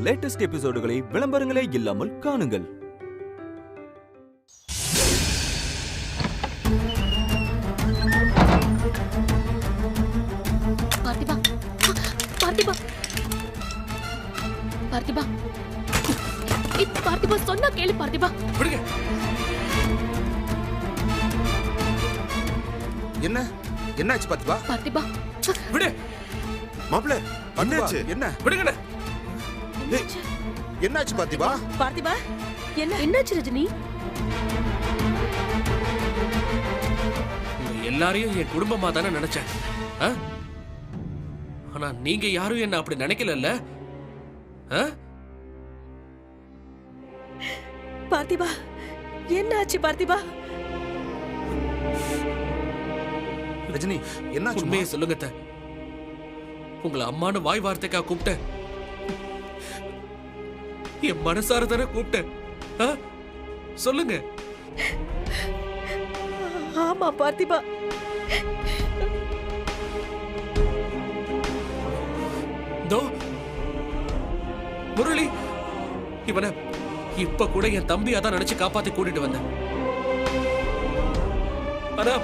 Latest எபிசோடுகளை விளம்பரங்களே இல்லாமல் காணுங்கள். பார்த்திபா, பார்த்திபா, பார்த்திபா, பார்த்திபா சொன்னா கேளு பார்த்திபா. என்ன என்னாச்சு பார்த்திபா? பார்த்திபா விடு மாப்ள, என்னாச்சு? என்ன விடுங்கண்ணே. என்னாச்சு பார்த்திபா? பார்த்திபா என்னாச்சு ரஜினி? எல்லாரையும் என் குடும்பமா தானே நினைச்சேன். ஆனா நீங்க யாரும் என்ன அப்படி நினைக்கல. பார்த்திபா என்னாச்சு? பார்த்திபா ரஜினி என்னாச்சு? உண்மையை சொல்லுங்க. உங்களை அம்மானு வாய் வார்த்தைக்கா கூப்பிட்டேன். என் மனசார தானே கூப்பிட்டேன். சொல்லுங்க. ஆமா பார்த்திபா. தோ முரளி, இவனை இப்ப கூட என் தம்பியா தான் நினைச்சு காப்பாத்தி கூட்டிட்டு வந்தேன். ஆனா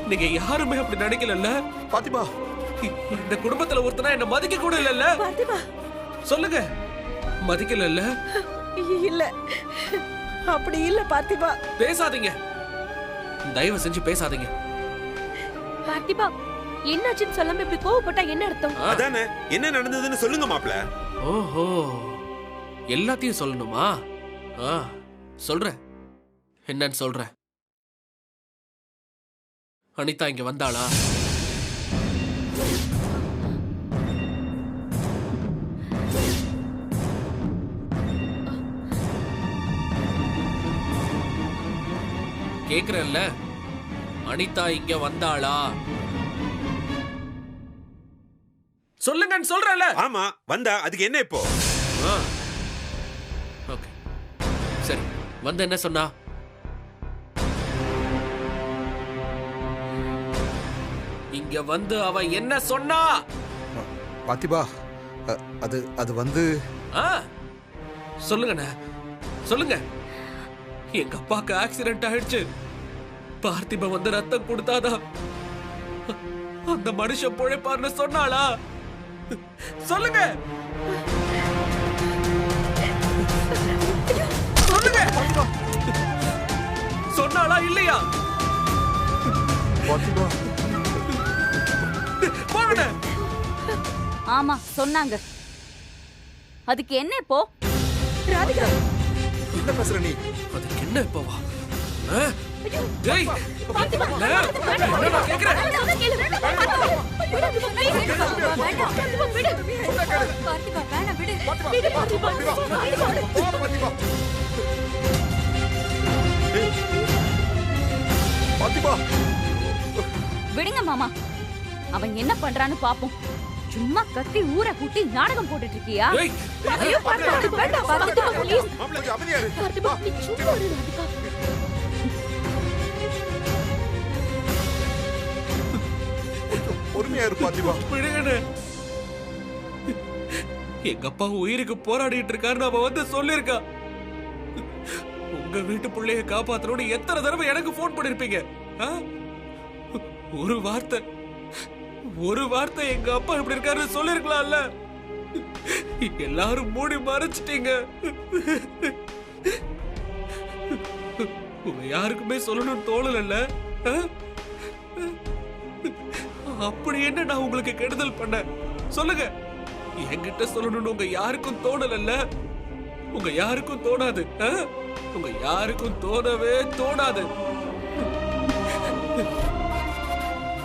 நீங்க யாருமே அப்படி நினைக்கல பாத்திமா. இந்த குடும்பத்துல ஒருத்தனா என்ன மதிக்க கூட இல்ல. பார்த்திபா சொல்லுங்க, மதிக்கல? இல்ல, அப்படி இல்ல பார்த்திபா. பேசாதீங்க, தயவு செஞ்சு பேசாதீங்க. பார்த்திபா என்னாச்சுன்னு சொல்லாம இப்படி கோவப்பட்டா என்ன அர்த்தம்? அதானே, என்ன நடந்ததுன்னு சொல்லுங்க மாப்ள. ஓஹோ, எல்லாத்தையும் சொல்லணுமா? சொல்றேன், என்னன்னு சொல்றேன். அனிதா இங்க வந்தாளா? கேக்குறல்ல, அனிதா இங்க வந்தாளா? சொல்லுங்கன்னு சொல்றல. ஆமா வந்தா, அதுக்கு என்ன இப்போ? ஓகே சரி, வந்து என்ன சொன்னா? இங்க வந்து அவ என்ன சொன்னா? பாத்திபா, அது வந்து சொல்லுங்கண்ணா, சொல்லுங்க. எங்க அப்பாக்கு ஆக்சிடென்ட் ஆயிடுச்சு. பார்த்திபா வந்து ரத்தம் கொடுத்தாதான் அந்த மனுஷன் பொழைப்பார்னு சொன்னாளா? சொல்லுங்க, சொல்லுங்க. சொன்னாளா இல்லையா? பாத்திபா போங்கண்ணே. ஆமா சொன்னாங்க. அதுக்கு என்ன இப்போ? ராதிகா என்ன பேசுற நீ? அதுக்கு என்ன இப்போவா? டேய் பார்த்திபா என்ன கேக்குறேன்? விடுங்க மாமா, அவன் என்ன பண்றான்னு பாப்போம். சும்மா கத்தி ஊரை கூட்டி நாடகம் போட்டுட்டு இருக்கியா? ஐயோ பார்த்திபா வேண்டாம் பார்த்திபா ப்ளீஸ். மாப்ள அமைதியா இரு. பார்த்திபா நீ சும்மா இரு ராதிகா. பொறுமையா இரு பாத்திபா. விடுங்கண்ணே. எங்க அப்பா உயிருக்கு போராடிட்டு இருக்காருன்னு அவ வந்து சொல்லிருக்கா. உங்க வீட்டு பிள்ளைய காப்பாத்தணும்னு எத்தனை தடவை எனக்கு போன் பண்ணிருப்பீங்க? ஒரு வார்த்தை எங்க அப்பா இப்படி இருக்காருன்னு சொல்லிருக்கலாம்ல. எல்லாரும் மூடி மறைச்சிட்டீங்க. உங்க யாருக்குமே சொல்லணும்னு தோணல. அப்படி என்ன நான் உங்களுக்கு கெடுதல் பண்ண? சொல்லுங்க. என்கிட்ட சொல்லணும்னு உங்க யாருக்கும் தோணல. உங்க யாருக்கும் தோணாது. உங்க யாருக்கும் தோணவே தோணாது.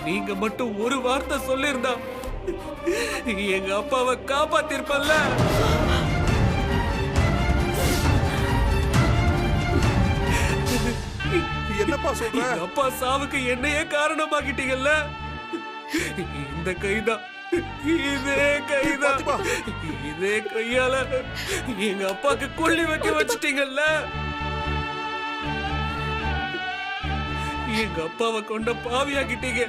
நீங்க மட்டும் ஒரு வார்த்தை சொல்லிருந்தா எங்க அப்பாவை காப்பாத்திருப்பல்ல. என்னப்பா சொல்ற? எங்க அப்பா சாவுக்கு என்னையே காரணமாக்கிட்டீங்கல்ல. இந்த கைதான், இதே கைதான், இதே கையால எங்க அப்பாக்கு கொள்ளி வைக்க வச்சிட்டீங்கல்ல. எங்க அப்பாவை கொண்ட பாவியாக்கிட்டீங்க.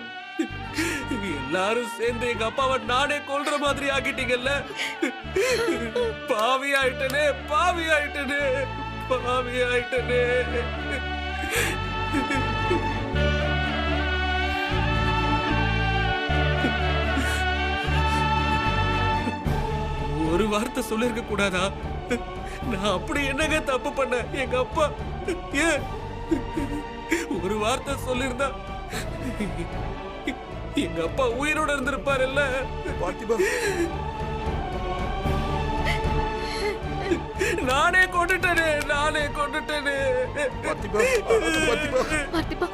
எல்லாரும் சேர்ந்து எங்க அப்பாவை நானே கொல்ற மாதிரி ஆக்கிட்டீங்கல்ல. பாவி ஆயிட்டனே, பாவி ஆயிட்டனே, பாவி ஆயிட்டனே. ஒரு வார்த்தை சொல்லிருக்க கூடாதா? நான் அப்படி என்னங்க தப்பு பண்ண? எங்க அப்பா ஏன் ஒரு வார்த்தை சொல்லிருந்தா எங்க அப்பா உயிரோட இருந்திருப்பாருல்ல. பார்த்திபா, நானே கொண்டுட்டேனே, நானே கொண்டுட்டேனே. பார்த்திபா, பார்த்திபா. பார்த்திபா,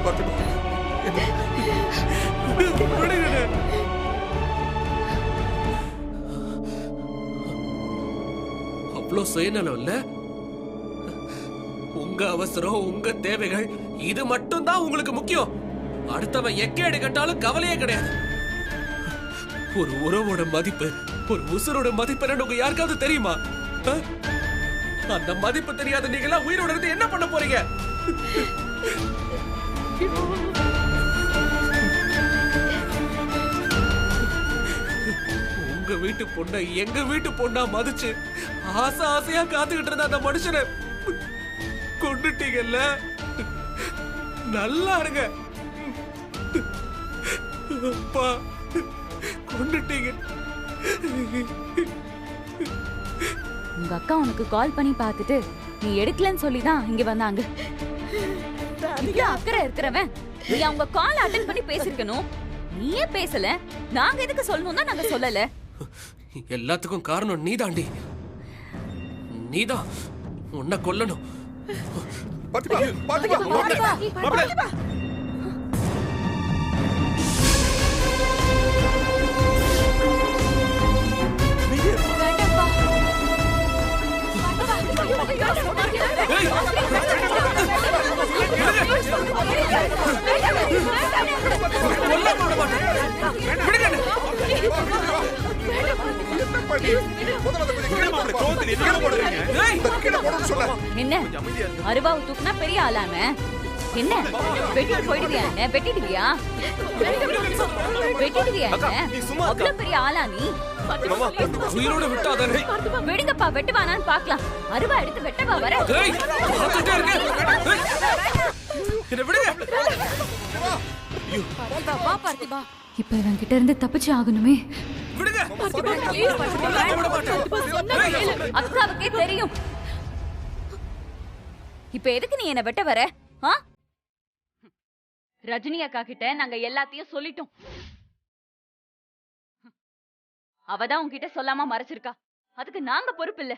பார்த்திபா, விடுங்கண்ணே. அவ்வளோ சுயநலம் இல்ல? உங்க அவசரம், உங்க தேவைகள், இது மட்டும் தான் உங்களுக்கு முக்கியம். அடுத்தவன் எக்கேடு கட்டாலும் கவலையே கிடையாது. ஒரு உறவோட மதிப்பு, ஒரு உசுரோட மதிப்பு என்னன்னு உங்க யாருக்காவது தெரியுமா? அந்த மதிப்பு தெரியாத நீங்களா உயிரோட இருந்து என்ன பண்ண போறீங்க? உங்க வீட்டு பொண்ணை எங்க வீட்டு பொண்ணா மதிச்சு ஆசை ஆசையா காத்துக்கிட்டு இருந்த அந்த மனுஷனை கொண்டுட்டீங்கல்ல. நல்லா இருங்க அப்பா, கொண்டுட்டீங்க. உங்க அக்கா உனக்கு கால் பண்ணி பார்த்துட்டு நீ எடுக்கலன்னு சொல்லிதான் இங்க வந்தாங்க. இவ்ளோ அக்கறை இருக்கிறவன் நீ அவங்க கால் அட்டெண்ட் பண்ணி பேசிருக்கணும். நீயே பேசல, நாங்க எதுக்கு சொல்லணும் தான் நாங்க சொல்லல. எல்லாத்துக்கும் காரணம் நீதாண்டி. நீதான் உன்னை கொல்லணும். பார்த்திபா, பார்த்திபா, பார்த்திபா, என்ன அருவாவை தூக்குனா பெரிய ஆளாம என்ன வெட்டிட்டு போயிடுவியா? என்ன வெட்டிடுவியா? வெட்டிடுவியா? என்ன அவ்வளவு பெரிய ஆளா நீ? உயிரோட விட்டாதானே. விடுங்கப்பா, வெட்டுவானான்னு பாக்கலாம். அருவா எடுத்து வெட்டவா வர? இப்ப இவன் கிட்ட இருந்து தப்பிச்சு ஆகணுமே. அக்காவுக்கே தெரியும். இப்ப எதுக்கு நீ என்ன வெட்ட வர? ரஜினி அக்கா கிட்ட நாங்க எல்லாத்தையும் சொல்லிட்டோம். அவதான் உன்கிட்ட சொல்லாம மறைச்சிருக்கா. அதுக்கு நாங்க பொறுப்பு இல்ல.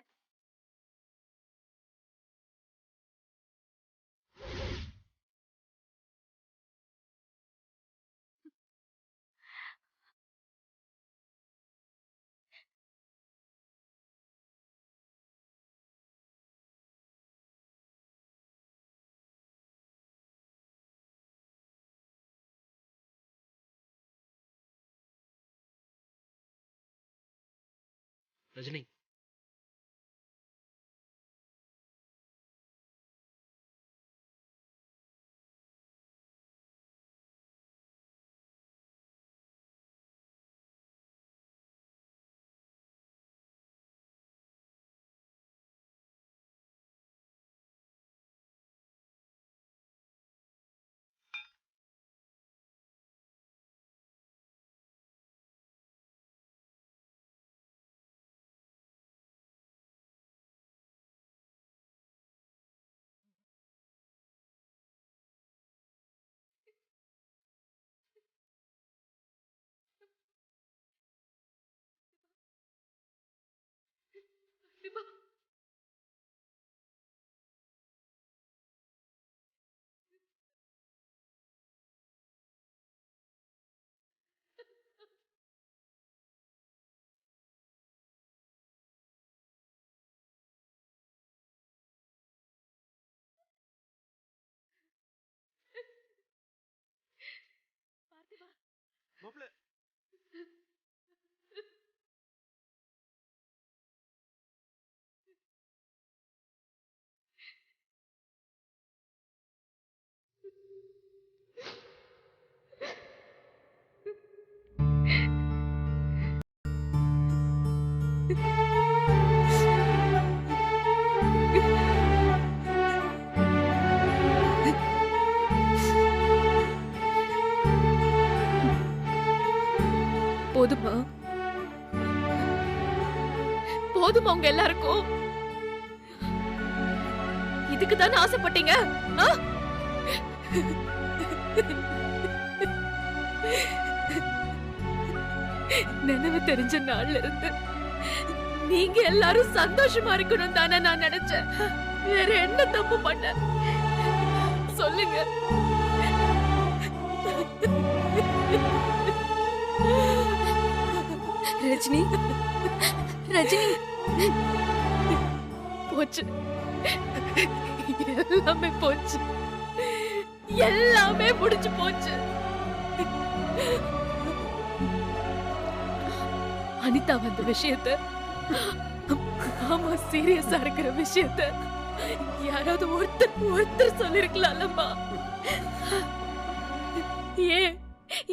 ரஜினி, போதுமா போதுமா உங்க எல்லாருக்கும்? இதுக்கு தானே ஆசைப்பட்டீங்க? நினைவு தெரிஞ்ச நாள்ல இருந்து நீங்க எல்லாரும் சந்தோஷமா இருக்கணும் தானே நான் நினைச்சேன். வேற என்ன தப்பு பண்ண சொல்லுங்க. ரஜினி, ரஜினி போச்சு, எல்லாமே போச்சு, எல்லாமே முடிஞ்சு போச்சு. அனிதா வந்த விஷயத்த, ஆமா சீரியஸா இருக்கிற விஷயத்த யாராவது ஒருத்தர் சொல்லிருக்கலாம்மா.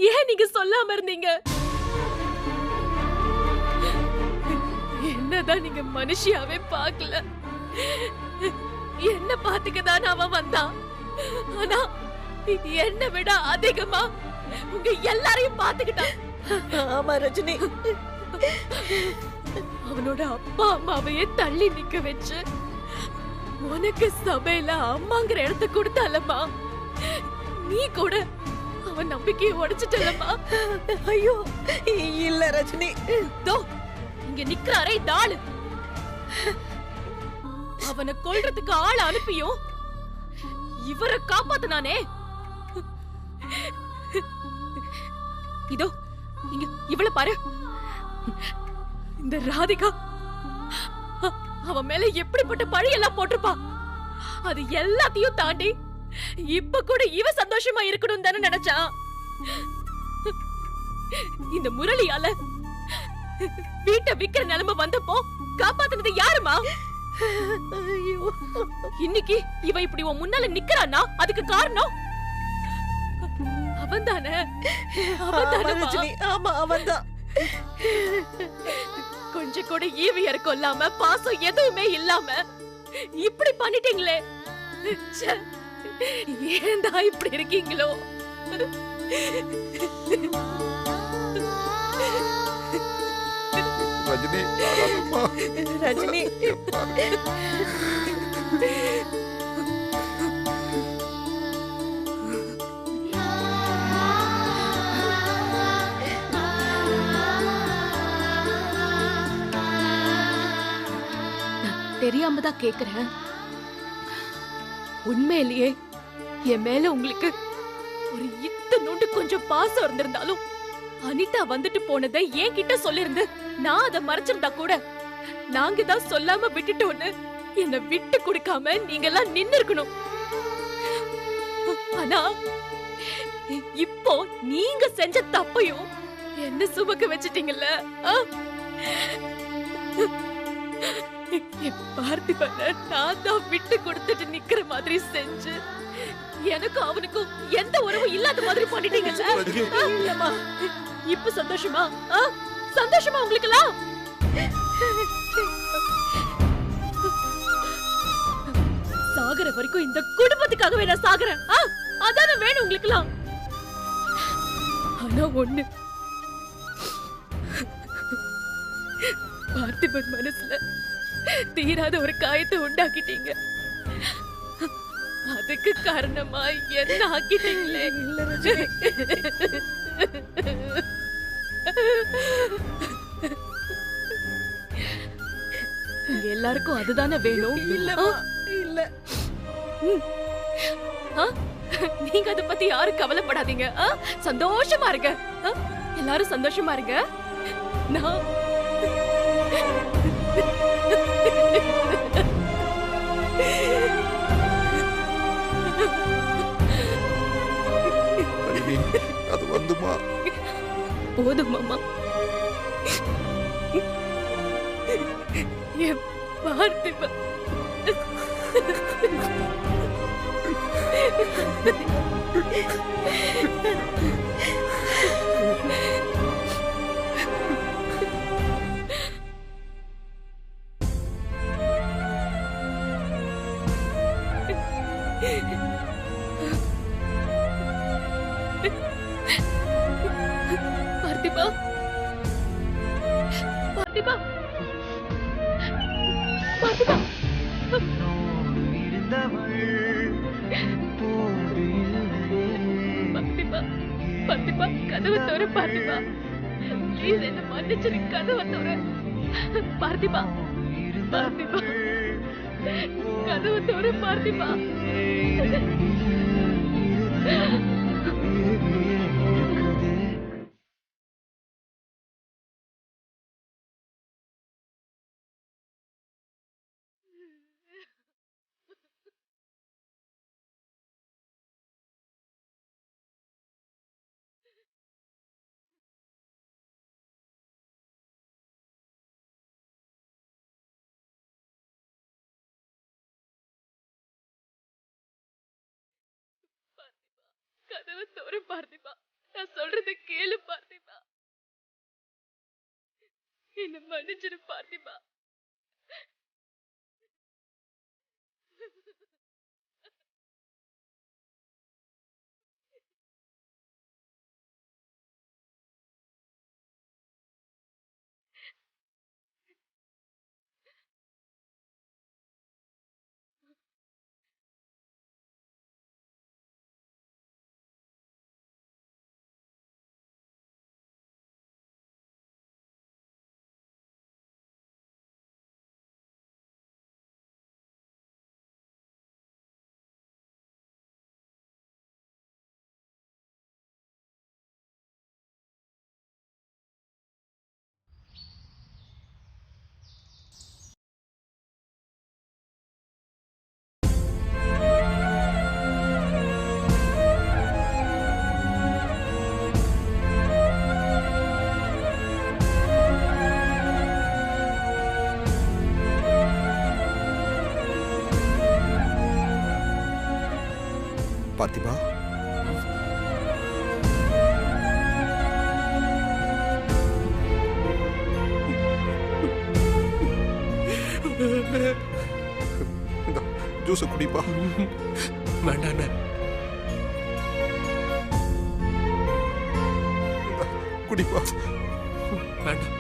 ஏன் நீங்க சொல்லாம இருந்தீங்க? என்னதான் நீங்க மனுஷியாவே பார்க்கல? என்ன பாத்துக்கதான் அவன் வந்தான். ஆனா என்ன விட அதிகமா உங்க எல்லாரையும் பாத்துக்கிட்டான். ஆமா ரஜினி, அவனோட அப்பா அம்மாவையே தள்ளி நிக்க வச்சு உனக்கு சபையில அம்மாங்கிற இடத்தை கொடுத்தாலம்மா. நீ கூட அவன் நம்பிக்கையை உடைச்சிட்டலம்மா. ஐயோ இல்ல ரஜினி. தோ இங்க நிக்கிறாரே தாளு, அவனை கொல்றதுக்கு ஆள் அனுப்பியும் இவரை காப்பாத்துனானே. இதோ இங்க இவள பாரு. இந்த ராதிகா அவன் மேல எப்படிப்பட்ட பழி எல்லாம் போட்டிருப்பா. அது எல்லாத்தையும் தாண்டி இப்ப கூட இவ சந்தோஷமா இருக்கணும் தானே நினைச்சா. இந்த முரளியால வீட்டை விக்கிற நிலைமை வந்தப்போ காப்பாத்துனது யாருமா? இன்னைக்கு இவ இப்படி உன் முன்னால நிக்கிறான்னா அதுக்கு காரணம் அவன் தானே. ஆமா அவன்தான். கொஞ்சம் கூட ஈவியர் கொல்லாம பாசம் எதுவுமே இல்லாம இப்படி பண்ணிட்டீங்களே. ஏன்டா இப்படி இருக்கீங்களோ? ரஜினி அழாதம்மா. ரஜினி தெரியாம தான் கேக்குறேன். உண்மையிலேயே என் மேல உங்களுக்கு ஒரு இத்தனோண்டு கொஞ்சம் பாசம் இருந்திருந்தாலும் அனிதா வந்துட்டு போனதை என் கிட்ட சொல்லிருந்து நான் அதை மறைச்சிருந்தா கூட நாங்க தான் சொல்லாம விட்டுட்டோன்னு என்ன விட்டு கொடுக்காம நீங்க எல்லாம் நின்னு இருக்கணும். ஆனா இப்போ நீங்க செஞ்ச தப்பையும் என்ன சுமக்க வச்சிட்டீங்கல்ல. பார்த்திபனை நான் தான் விட்டு கொடுத்துட்டு நிக்கிற மாதிரி செஞ்சு எனக்கும் அவனுக்கும் எந்த உறவும் இல்லாத மாதிரி பண்ணிட்டீங்கல்ல. இல்லம்மா. இப்ப சந்தோஷமா? சந்தோஷமா உங்களுக்கெல்லாம்? சாகர வரைக்கும் இந்த குடும்பத்துக்காகவே நான் சாகுறேன். அதான வேணும் உங்களுக்கெல்லாம். ஆனா ஒண்ணு, பார்த்திபன் மனசுல தீராத ஒரு காயத்தை உண்டாக்கிட்டீங்க. அதுக்கு காரணமா என்ன ஆக்கிட்டீங்களே. இல்ல ரஜினி. உங்க எல்லாருக்கும் அதுதானே வேணும். இல்லம்மா இல்ல. நீங்க அத பத்தி யாரும் கவலைப்படாதீங்க. சந்தோஷமா இருங்க. எல்லாரும் சந்தோஷமா இருங்க. நான் அது வந்துமா? போதும் மாமா. என் பார்த்திபன் பார்த்திபா பார்த்திபா பார்த்திபா பார்த்திபா பார்த்திபா கதவு தோற பார்த்திபா ப்ளீஸ் என்ன மன்னிச்சிரு கதவு தோற பார்த்திபா பார்த்திபா கதவு தோற பார்த்திபா கதவு தோற பார்த்திபா நான் சொல்றத கேளு பார்த்திபா என்ன மன்னிச்சிரு பார்த்திபா பார்த்திபா ஜூஸ் குடிப்பா. வேண்டாண்ண குடிப்பா. வேண்டாம்.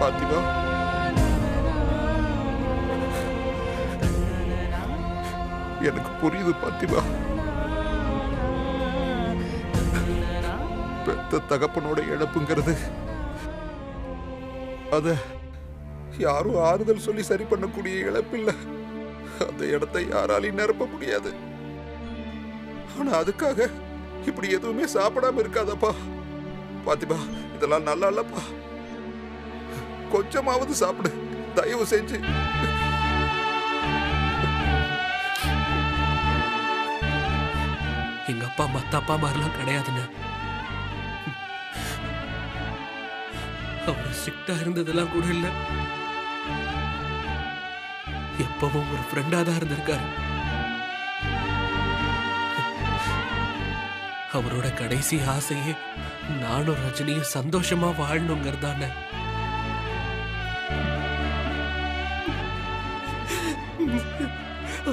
பார்த்திபா எனக்கு புரியுது பார்த்திபா. பெத்த தகப்பனோட இழப்புங்கிறது அத யாரும் ஆறுதல் சொல்லி சரி பண்ணக்கூடிய இழப்பில்ல. அந்த இடத்தை யாராலையும் நிரப்ப முடியாது. ஆனா அதுக்காக இப்படி எதுவுமே சாப்பிடாம இருக்காதப்பா. பார்த்திபா இதெல்லாம் நல்லா இல்லப்பா. கொஞ்சமாவது சாப்பிடு தயவு செஞ்சு. எங்க அப்பா மத்த அப்பா மாதிரிலாம் கிடையாதுன்னு. அவர் ஸ்ட்ரிக்டா இருந்ததெல்லாம் கூட இல்ல. எப்பவும் ஒரு ஃப்ரெண்டா தான் இருந்திருக்காரு. அவரோட கடைசி ஆசையே நானும் ரஜினியும் சந்தோஷமா வாழணுங்கிறதான.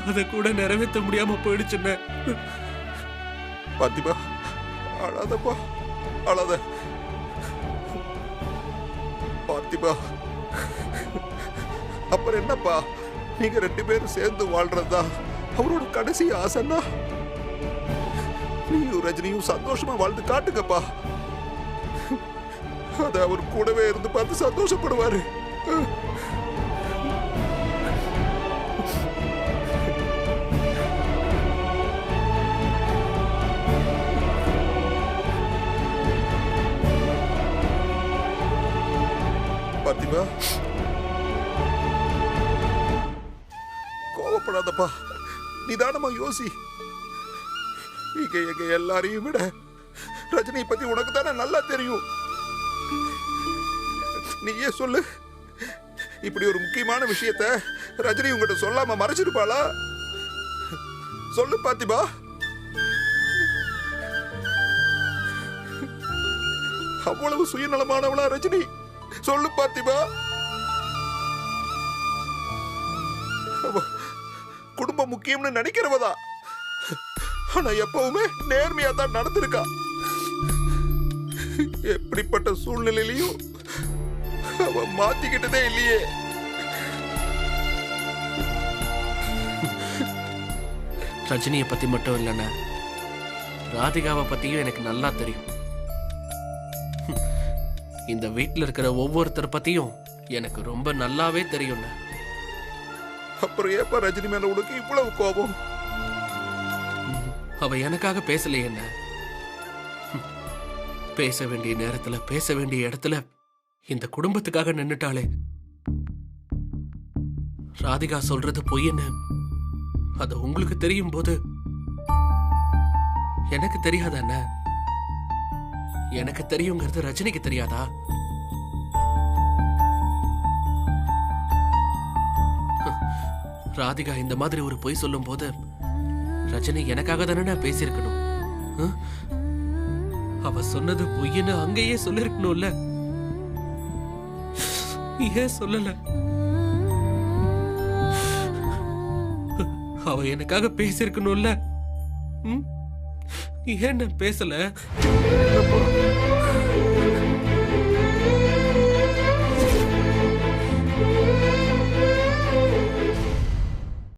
அத கூட நிறைவேற்ற முடியாம போயிடுச்சுன்னு. பார்த்திபா அழாதப்பா அழாத. பார்த்திபா அப்புறம் என்னப்பா நீங்க 2 பேரும் சேர்ந்து வாழ்றதா அவரோட கடைசி ஆசைன்னா நீயும் ரஜினியும் சந்தோஷமா வாழ்ந்து காட்டுங்கப்பா. அத அவர் கூடவே இருந்து பார்த்து சந்தோஷப்படுவாரு. பார்த்திபா கோவப்படாதப்பா. நிதானமா யோசி. இங்க எங்க எல்லாரையும் விட ரஜினியை பத்தி உனக்கு தானே நல்லா தெரியும். நீயே சொல்லு. இப்படி ஒரு முக்கியமான விஷயத்த ரஜினி உங்ககிட்ட சொல்லாம மறைச்சிருப்பாளா? சொல்லு பார்த்திபா. அவ்வளவு சுயநலமானவளா ரஜினி? சொல்லு பார்த்திபா. குடும்பம் முக்கியம்னு நினைக்கிறவதா. ஆனா எப்பவுமே நேர்மையா தான் நடந்திருக்கா. எப்படிப்பட்ட சூழ்நிலையிலையும் அவ மாத்திக்கிட்டதே இல்லையே. ரஜினியை பத்தி மட்டும் இல்லைண்ணா, ராதிகாவை பத்தியும் எனக்கு நல்லா தெரியும். இந்த வீட்டுல இருக்கிற ஒவ்வொருத்தர் பத்தியும் எனக்கு ரொம்ப நல்லாவே தெரியும்ண்ணா. அப்புறம் ஏப்பா ரஜினி மேல உனக்கு இவ்வளவு கோபம்? அவ எனக்காக பேசலையே என்ன. பேச வேண்டிய நேரத்துல பேச வேண்டிய இடத்துல இந்த குடும்பத்துக்காக நின்னுட்டாளே. ராதிகா சொல்றது பொய்ன்னு அது உங்களுக்கு தெரியும் போது எனக்கு தெரியாதா என்ன? எனக்கு தெரியுங்கிறது ரஜினிக்கு தெரியாதா? ராதிகா இந்த மாதிரி ஒரு பொய் சொல்லும் போது ரஜினி எனக்காக தானே பேசியிருக்கணும். அவ சொன்னது பொய்ன்னு அங்கேயே சொல்லிருக்கணும்ல. ஏன் சொல்லல? அவ எனக்காக பேசியிருக்கணும்ல. ஏன் நான் பேசல? இல்லப்பா,